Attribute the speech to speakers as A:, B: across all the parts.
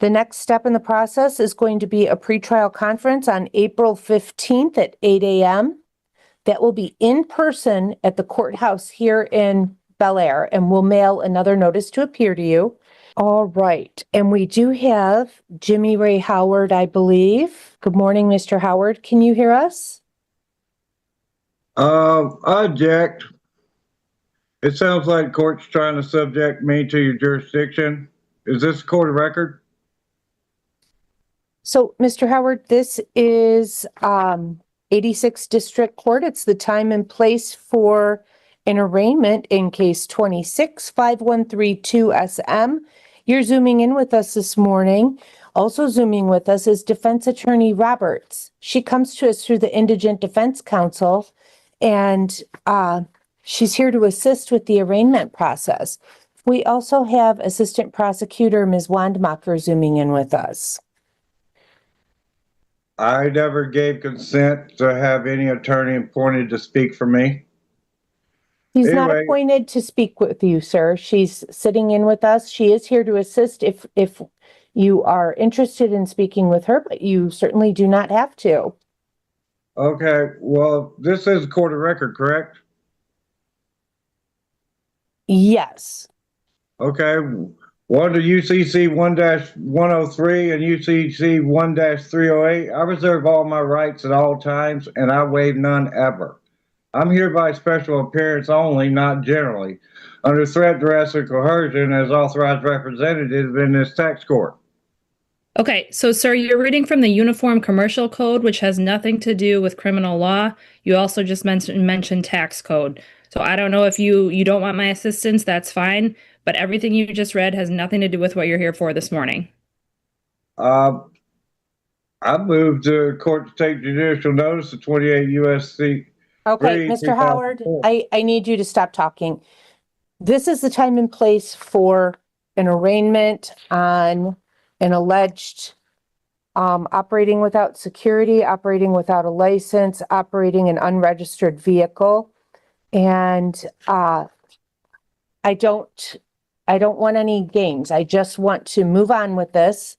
A: The next step in the process is going to be a pretrial conference on April 15th at 8 a.m. That will be in person at the courthouse here in Bel Air, and we'll mail another notice to appear to you. All right, and we do have Jimmy Ray Howard, I believe. Good morning, Mr. Howard. Can you hear us?
B: I object. It sounds like court's trying to subject me to your jurisdiction. Is this a court of record?
A: So, Mr. Howard, this is 86th District Court. It's the time and place for an arraignment in case 26-5132-SM. You're zooming in with us this morning. Also zooming with us is Defense Attorney Roberts. She comes to us through the Indigent Defense Council, and she's here to assist with the arraignment process. We also have Assistant Prosecutor Ms. Wandmacher zooming in with us.
B: I never gave consent to have any attorney appointed to speak for me.
A: She's not appointed to speak with you, sir. She's sitting in with us. She is here to assist if you are interested in speaking with her, but you certainly do not have to.
B: Okay, well, this is a court of record, correct?
A: Yes.
B: Okay, under UCC 1-103 and UCC 1-308, I reserve all my rights at all times, and I waive none ever. I'm here by special appearance only, not generally, under threat, duress, or coercion as authorized representative in this tax court.
C: Okay, so sir, you're reading from the Uniform Commercial Code, which has nothing to do with criminal law. You also just mentioned tax code. So I don't know if you don't want my assistance, that's fine. But everything you just read has nothing to do with what you're here for this morning.
B: I move to court to take judicial notice of 28 U.S.C.
A: Okay, Mr. Howard, I need you to stop talking. This is the time and place for an arraignment on an alleged operating without security, operating without a license, operating an unregistered vehicle. And I don't want any games. I just want to move on with this.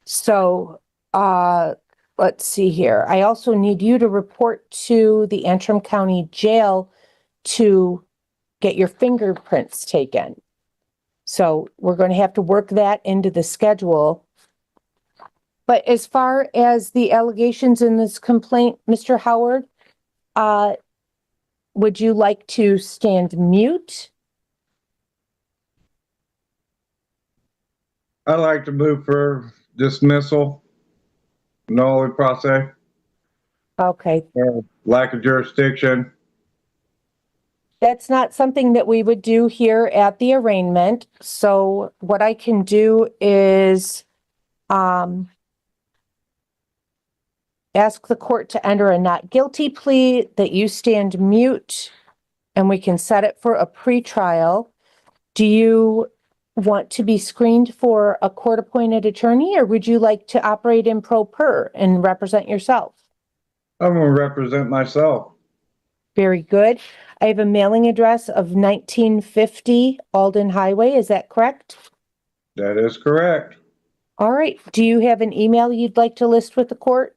A: So let's see here. I also need you to report to the Antrim County Jail to get your fingerprints taken. So we're going to have to work that into the schedule. But as far as the allegations in this complaint, Mr. Howard, would you like to stand mute?
B: I'd like to move for dismissal, nolle prosse.
A: Okay.
B: Lack of jurisdiction.
A: That's not something that we would do here at the arraignment. So what I can do is ask the court to enter a not guilty plea, that you stand mute, and we can set it for a pretrial. Do you want to be screened for a court-appointed attorney, or would you like to operate in pro per and represent yourself?
B: I'm going to represent myself.
A: Very good. I have a mailing address of 1950 Alden Highway. Is that correct?
B: That is correct.
A: All right. Do you have an email you'd like to list with the court?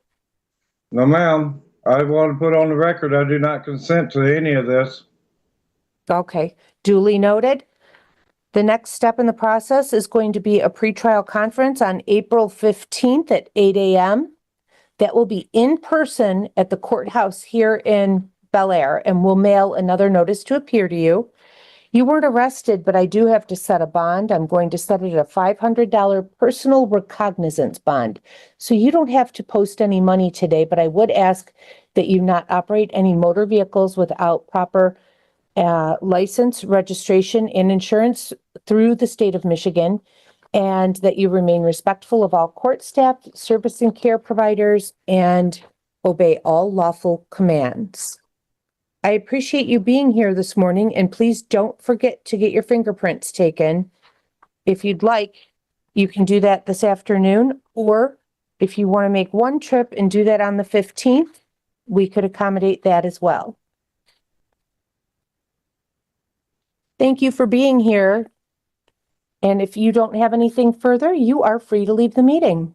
B: No, ma'am. I want to put on the record I do not consent to any of this.
A: Okay. Duly noted. The next step in the process is going to be a pretrial conference on April 15th at 8 a.m. That will be in person at the courthouse here in Bel Air, and we'll mail another notice to appear to you. You weren't arrested, but I do have to set a bond. I'm going to set it at a $500 personal recognizance bond. So you don't have to post any money today, but I would ask that you not operate any motor vehicles without proper license, registration, and insurance through the state of Michigan, and that you remain respectful of all court staff, service and care providers, and obey all lawful commands. I appreciate you being here this morning, and please don't forget to get your fingerprints taken. If you'd like, you can do that this afternoon, or if you want to make one trip and do that on the 15th, we could accommodate that as well. Thank you for being here. And if you don't have anything further, you are free to leave the meeting.